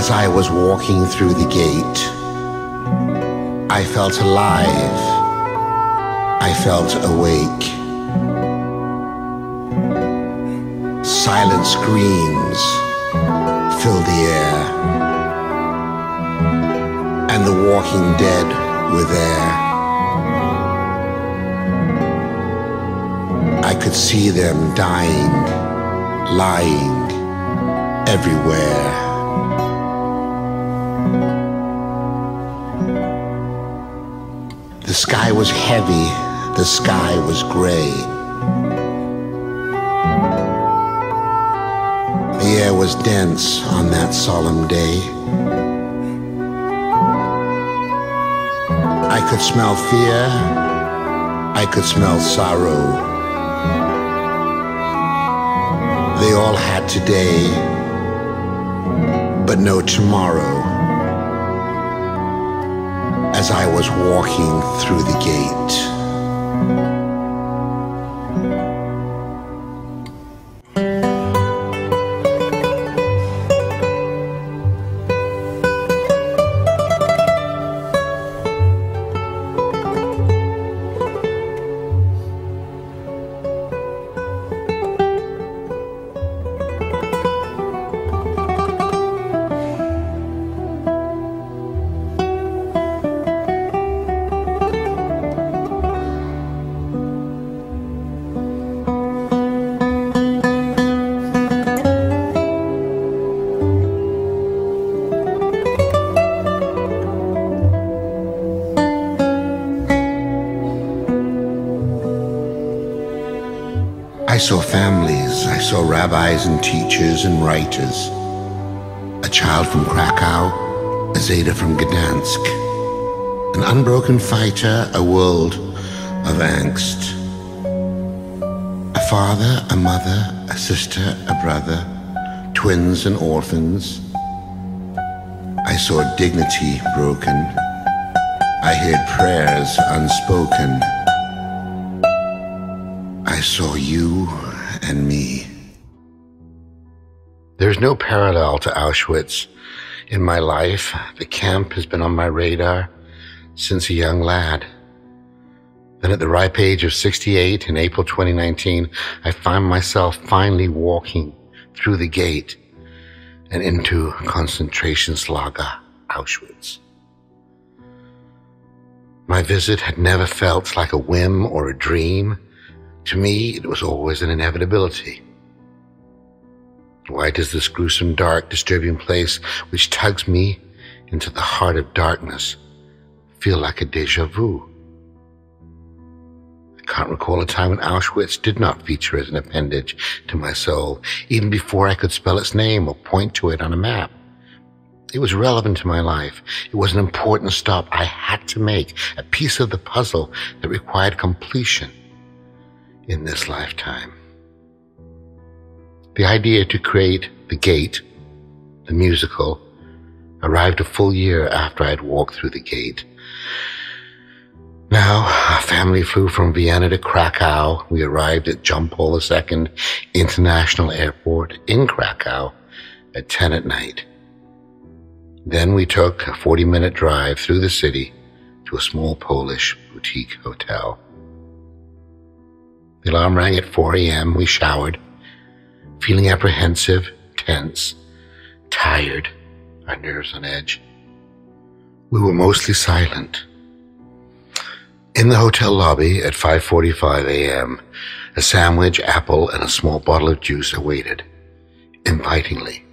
As I was walking through the gate, I felt alive. I felt awake. Silent screams filled the air, and the walking dead were there. I could see them dying, lying everywhere. The sky was heavy, the sky was gray. The air was dense on that solemn day. I could smell fear, I could smell sorrow. They all had today, but no tomorrow. As I was walking through the gate, I saw families, I saw rabbis and teachers and writers, a child from Krakow, a Zeta from Gdansk, an unbroken fighter, a world of angst, a father, a mother, a sister, a brother, twins and orphans. I saw dignity broken, I heard prayers unspoken. I saw you and me. There's no parallel to Auschwitz in my life. The camp has been on my radar since a young lad. Then at the ripe age of 68 in April 2019, I find myself finally walking through the gate and into Konzentrationslager Auschwitz. My visit had never felt like a whim or a dream. To me, it was always an inevitability. Why does this gruesome, dark, disturbing place, which tugs me into the heart of darkness, feel like a déjà vu? I can't recall a time when Auschwitz did not feature as an appendage to my soul, even before I could spell its name or point to it on a map. It was relevant to my life. It was an important stop I had to make, a piece of the puzzle that required completion in this lifetime. The idea to create The Gate, the musical, arrived a full year after I had walked through the gate. Now, our family flew from Vienna to Krakow. We arrived at John Paul II International Airport in Krakow at 10 at night. Then we took a 40-minute drive through the city to a small Polish boutique hotel. The alarm rang at 4 a.m. We showered, feeling apprehensive, tense, tired, our nerves on edge. We were mostly silent. In the hotel lobby at 5:45 a.m., a sandwich, apple, and a small bottle of juice awaited, invitingly.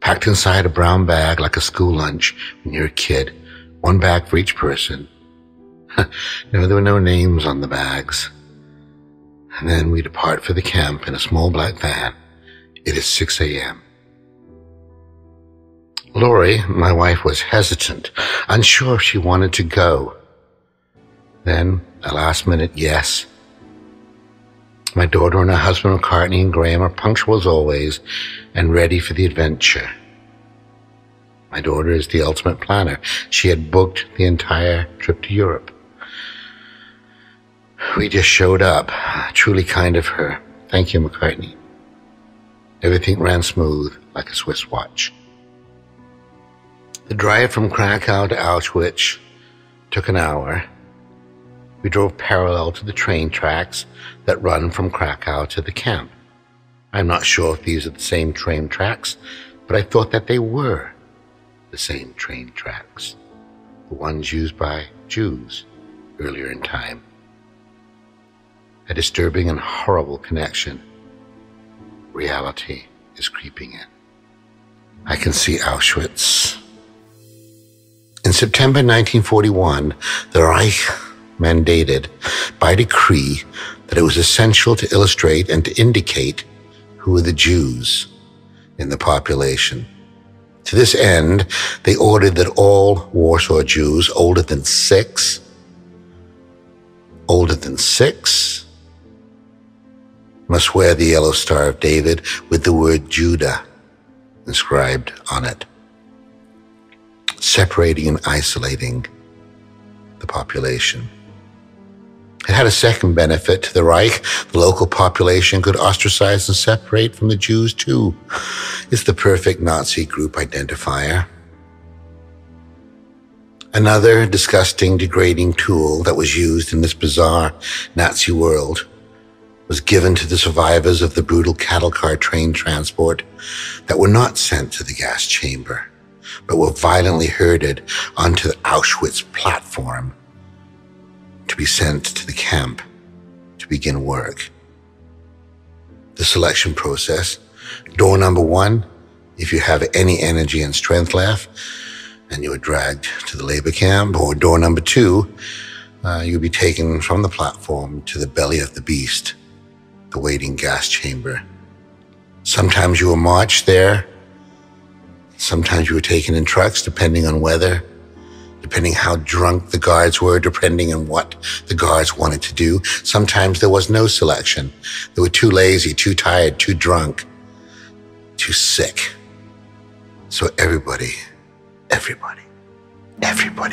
Packed inside a brown bag like a school lunch when you're a kid, one bag for each person. No, there were no names on the bags. And then we depart for the camp in a small black van. It is 6 a.m. Lori, my wife, was hesitant, unsure if she wanted to go. Then, a last-minute yes. My daughter and her husband, McCartney and Graham, are punctual as always and ready for the adventure. My daughter is the ultimate planner. She had booked the entire trip to Europe. We just showed up. Truly kind of her. Thank you, McCartney. Everything ran smooth like a Swiss watch. The drive from Krakow to Auschwitz took an hour. We drove parallel to the train tracks that run from Krakow to the camp. I'm not sure if these are the same train tracks, but I thought that they were the same train tracks, the ones used by Jews earlier in time. A disturbing and horrible connection. Reality is creeping in. I can see Auschwitz. In September 1941, the Reich mandated by decree that it was essential to illustrate and to indicate who were the Jews in the population. To this end, they ordered that all Warsaw Jews older than six must wear the yellow Star of David with the word Judah inscribed on it, separating and isolating the population. It had a second benefit to the Reich. The local population could ostracize and separate from the Jews too. It's the perfect Nazi group identifier. Another disgusting, degrading tool that was used in this bizarre Nazi world was given to the survivors of the brutal cattle car train transport that were not sent to the gas chamber, but were violently herded onto the Auschwitz platform to be sent to the camp to begin work. The selection process: door number 1, if you have any energy and strength left, and you are dragged to the labor camp, or door number 2, you'll be taken from the platform to the belly of the beast, the waiting gas chamber. Sometimes you were marched there. Sometimes you were taken in trucks, depending on weather, depending how drunk the guards were, depending on what the guards wanted to do. Sometimes there was no selection. They were too lazy, too tired, too drunk, too sick. So everybody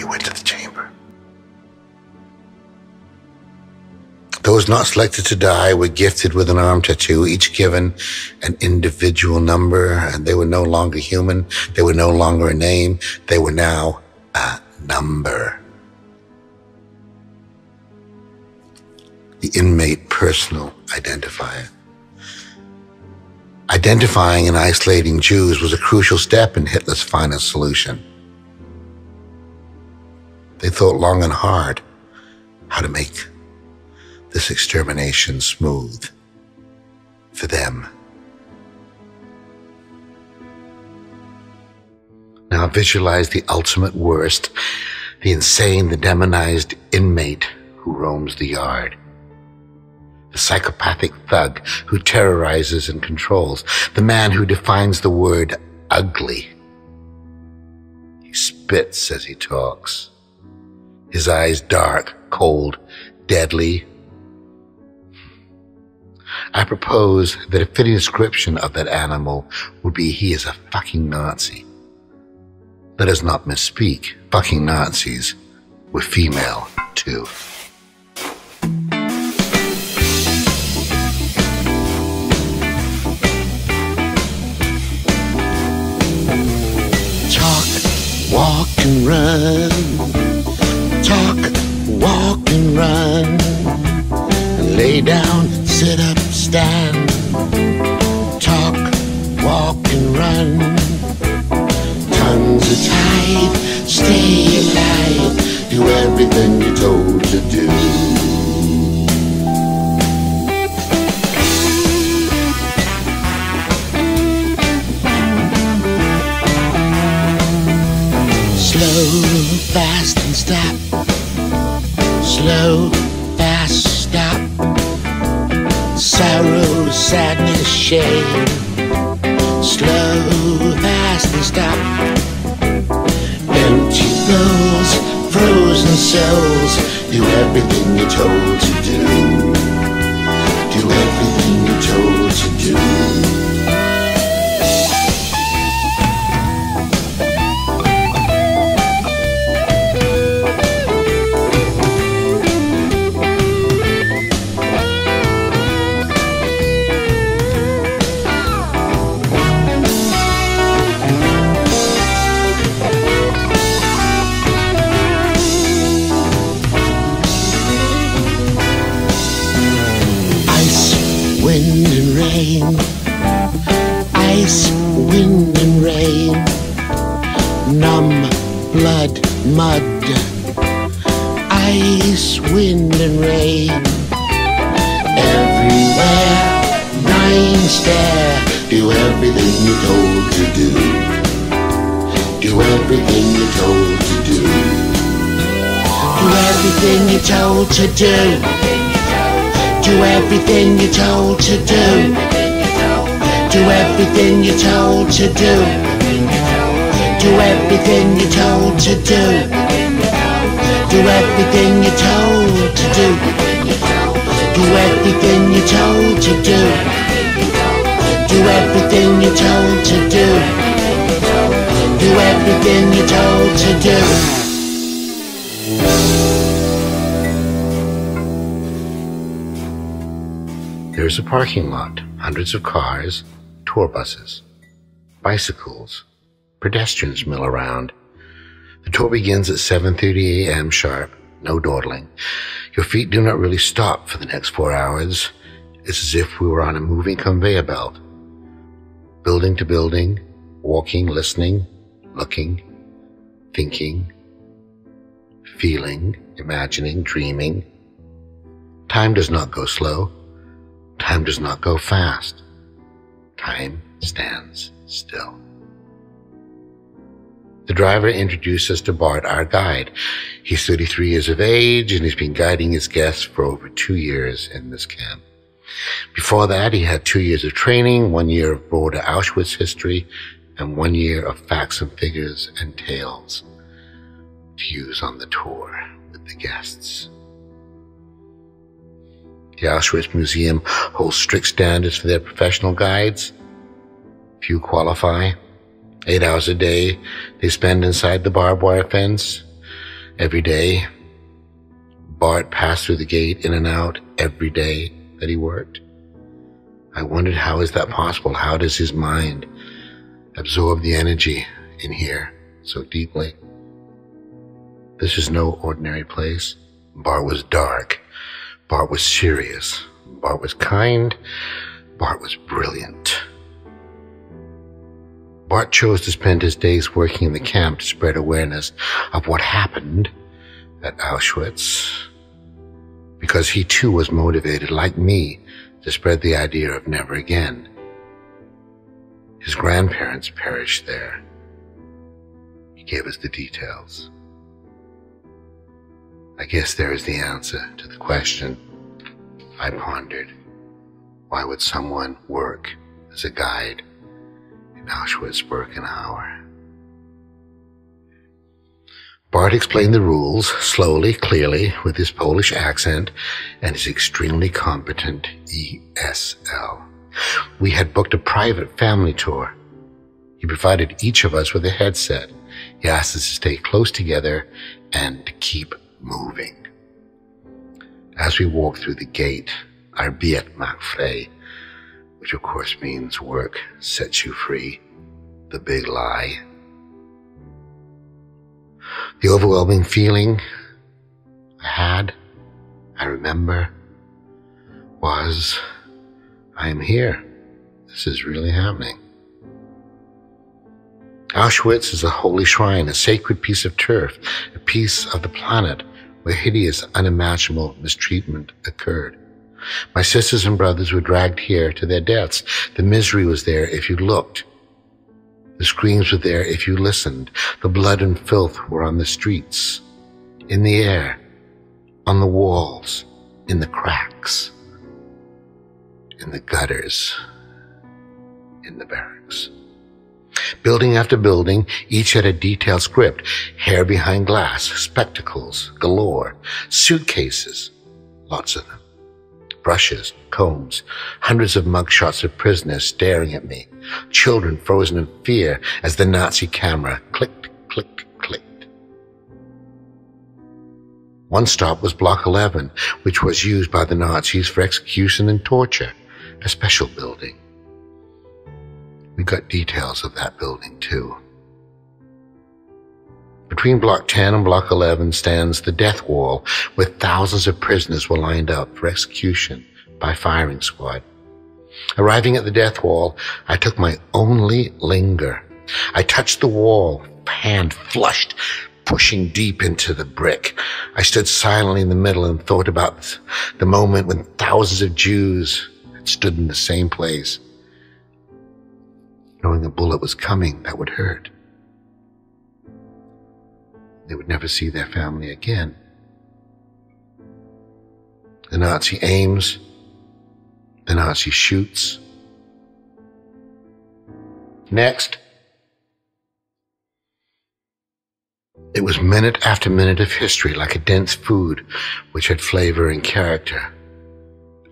went to the chamber. Those not selected to die were gifted with an arm tattoo, each given an individual number, and they were no longer human. They were no longer a name. They were now a number. The inmate personal identifier. Identifying and isolating Jews was a crucial step in Hitler's final solution. They thought long and hard how to make this extermination smooth for them. Now visualize the ultimate worst, the insane, the demonized inmate who roams the yard. The psychopathic thug who terrorizes and controls. The man who defines the word ugly. He spits as he talks. His eyes dark, cold, deadly. I propose that a fitting description of that animal would be he is a fucking Nazi. Let us not misspeak. Fucking Nazis were female too. Talk, walk and run. Talk, walk and run. Lay down, sit up, stand. Talk, walk and run. Tongues are tied, stay alive. Do everything you're told to do. Slow, fast and stop. Slow, fast, stop. Sorrow, sadness, shame. Slow, fast and stop. Empty bowls, frozen souls. Do everything you're told to do. Do everything you're told to do. Ice, wind and rain, numb, blood, mud. Ice, wind and rain, everywhere, dying stare. Do everything you're told to do. Do everything you're told to do. Do everything you're told to do. Do everything you're told to do. Do everything you're told to do. Do everything you're told to do. Do everything you're told to do. Do everything you're told to do. Do everything you're told to do. Do everything you're told to do. There's a parking lot, hundreds of cars, tour buses, bicycles, pedestrians mill around. The tour begins at 7:30 a.m. sharp, no dawdling. Your feet do not really stop for the next 4 hours. It's as if we were on a moving conveyor belt. Building to building, walking, listening, looking, thinking, feeling, imagining, dreaming. Time does not go slow. Time does not go fast. Time stands still. The driver introduced us to Bart, our guide. He's 33 years of age, and he's been guiding his guests for over 2 years in this camp. Before that, he had 2 years of training, 1 year of border Auschwitz history, and 1 year of facts and figures and tales to use on the tour with the guests. The Auschwitz Museum holds strict standards for their professional guides. Few qualify. 8 hours a day they spend inside the barbed wire fence. Every day, Bart passed through the gate in and out every day that he worked. I wondered, how is that possible? How does his mind absorb the energy in here so deeply? This is no ordinary place. Bart was dark. Bart was serious. Bart was kind. Bart was brilliant. Bart chose to spend his days working in the camp to spread awareness of what happened at Auschwitz, because he too was motivated, like me, to spread the idea of never again. His grandparents perished there. He gave us the details. I guess there is the answer to the question I pondered. Why would someone work as a guide in Auschwitz-Birkenau? Bart explained the rules slowly, clearly, with his Polish accent and his extremely competent ESL. We had booked a private family tour. He provided each of us with a headset. He asked us to stay close together and to keep moving. As we walked through the gate, Arbeit macht frei, which of course means work sets you free, the big lie. The overwhelming feeling I remember, was, I am here. This is really happening. Auschwitz is a holy shrine, a sacred piece of turf, a piece of the planet where hideous, unimaginable mistreatment occurred. My sisters and brothers were dragged here to their deaths. The misery was there if you looked. The screams were there if you listened. The blood and filth were on the streets, in the air, on the walls, in the cracks, in the gutters, in the barracks. Building after building, each had a detailed script. Hair behind glass, spectacles galore, suitcases, lots of them, brushes, combs, hundreds of mugshots of prisoners staring at me, children frozen in fear as the Nazi camera clicked, clicked, clicked. One stop was Block 11, which was used by the Nazis for execution and torture, a special building. We got details of that building too. Between Block 10 and Block 11 stands the death wall, where thousands of prisoners were lined up for execution by firing squad. Arriving at the death wall, I took my only linger. I touched the wall, hand flushed, pushing deep into the brick. I stood silently in the middle and thought about the moment when thousands of Jews had stood in the same place, knowing a bullet was coming that would hurt. They would never see their family again. The Nazi aims, the Nazi shoots. Next, it was minute after minute of history, like a dense food which had flavor and character.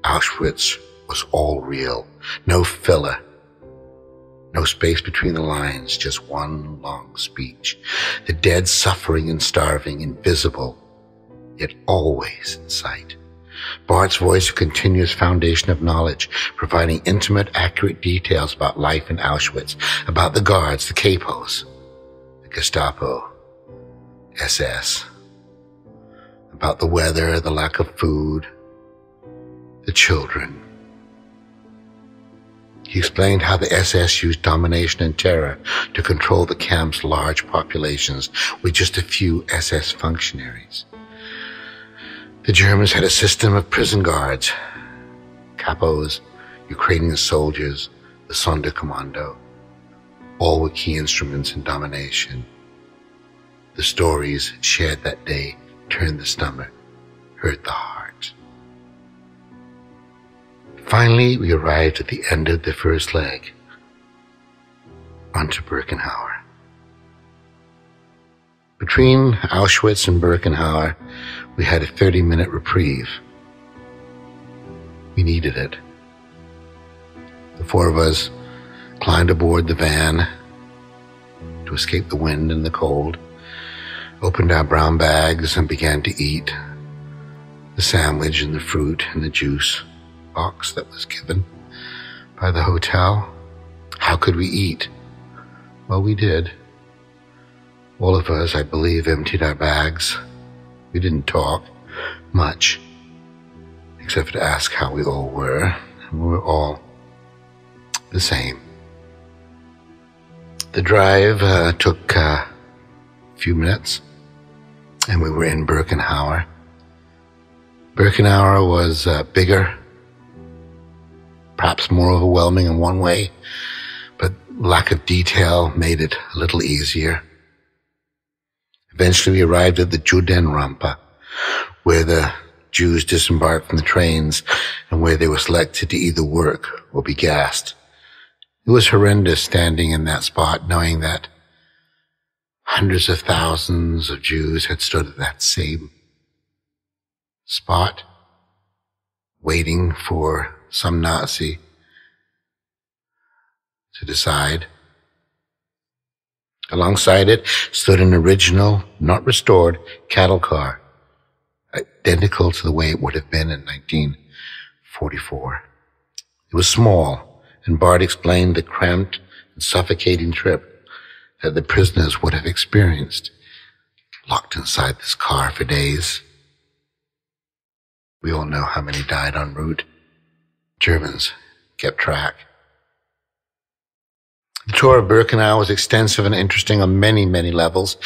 Auschwitz was all real, no filler, no space between the lines, just one long speech. The dead suffering and starving, invisible, yet always in sight. Bart's voice, a continuous foundation of knowledge, providing intimate, accurate details about life in Auschwitz, about the guards, the capos, the Gestapo, SS, about the weather, the lack of food, the children. He explained how the SS used domination and terror to control the camp's large populations with just a few SS functionaries. The Germans had a system of prison guards, capos, Ukrainian soldiers, the Sonderkommando, all were key instruments in domination. The stories shared that day turned the stomach, hurt the heart. Finally, we arrived at the end of the first leg, onto Birkenauer. Between Auschwitz and Birkenauer, we had a 30-minute reprieve. We needed it. The four of us climbed aboard the van to escape the wind and the cold, opened our brown bags and began to eat the sandwich and the fruit and the juice box that was given by the hotel. How could we eat? Well, we did. All of us, I believe, emptied our bags. We didn't talk much, except to ask how we all were, and we were all the same. The drive took a few minutes, and we were in Birkenauer. Birkenauer was bigger, perhaps more overwhelming in one way, but lack of detail made it a little easier. Eventually we arrived at the Judenrampe, where the Jews disembarked from the trains and where they were selected to either work or be gassed. It was horrendous standing in that spot, knowing that hundreds of thousands of Jews had stood at that same spot, waiting for some Nazi to decide. Alongside it stood an original, not restored, cattle car, identical to the way it would have been in 1944. It was small, and Bart explained the cramped and suffocating trip that the prisoners would have experienced, locked inside this car for days. We all know how many died en route. Germans kept track. The tour of Birkenau was extensive and interesting on many, many levels,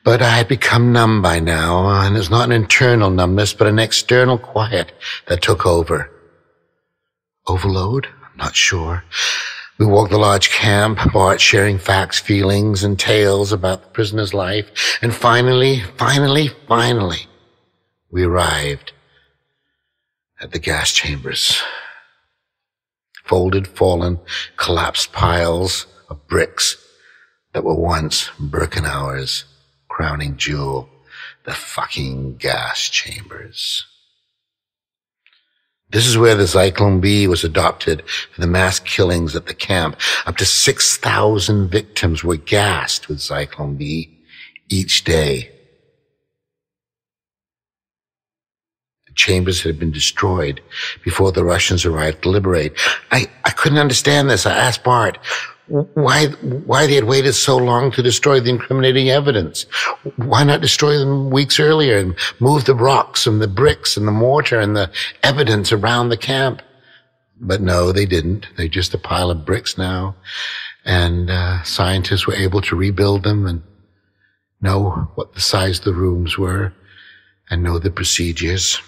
but I had become numb by now, and it was not an internal numbness, but an external quiet that took over. Overload? I'm not sure. We walked the large camp, Bart sharing facts, feelings, and tales about the prisoner's life, and finally, we arrived at the gas chambers. Folded, fallen, collapsed piles of bricks that were once Birkenauer's crowning jewel, the fucking gas chambers. This is where the Zyklon B was adopted for the mass killings at the camp. Up to 6,000 victims were gassed with Zyklon B each day. Chambers had been destroyed before the Russians arrived to liberate. I couldn't understand this. I asked Bart why they had waited so long to destroy the incriminating evidence. Why not destroy them weeks earlier and move the rocks and the bricks and the mortar and the evidence around the camp? But no, they didn't. They're just a pile of bricks now. And scientists were able to rebuild them and know what the size of the rooms were and know the procedures.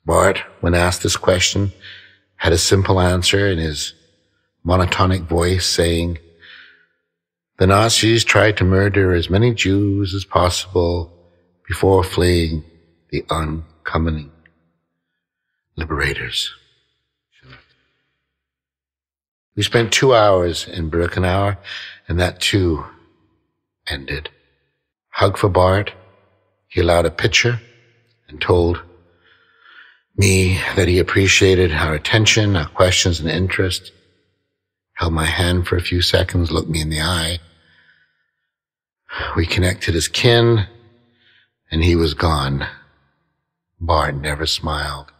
Bart, when asked this question, had a simple answer in his monotonic voice saying, "The Nazis tried to murder as many Jews as possible before fleeing the oncoming liberators." We spent 2 hours in Birkenau, and that too ended. Hug for Bart. He allowed a picture and told me that he appreciated our attention, our questions and interest. Held my hand for a few seconds, looked me in the eye. We connected as kin, and he was gone. Bart never smiled.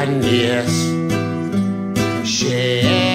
And yes, she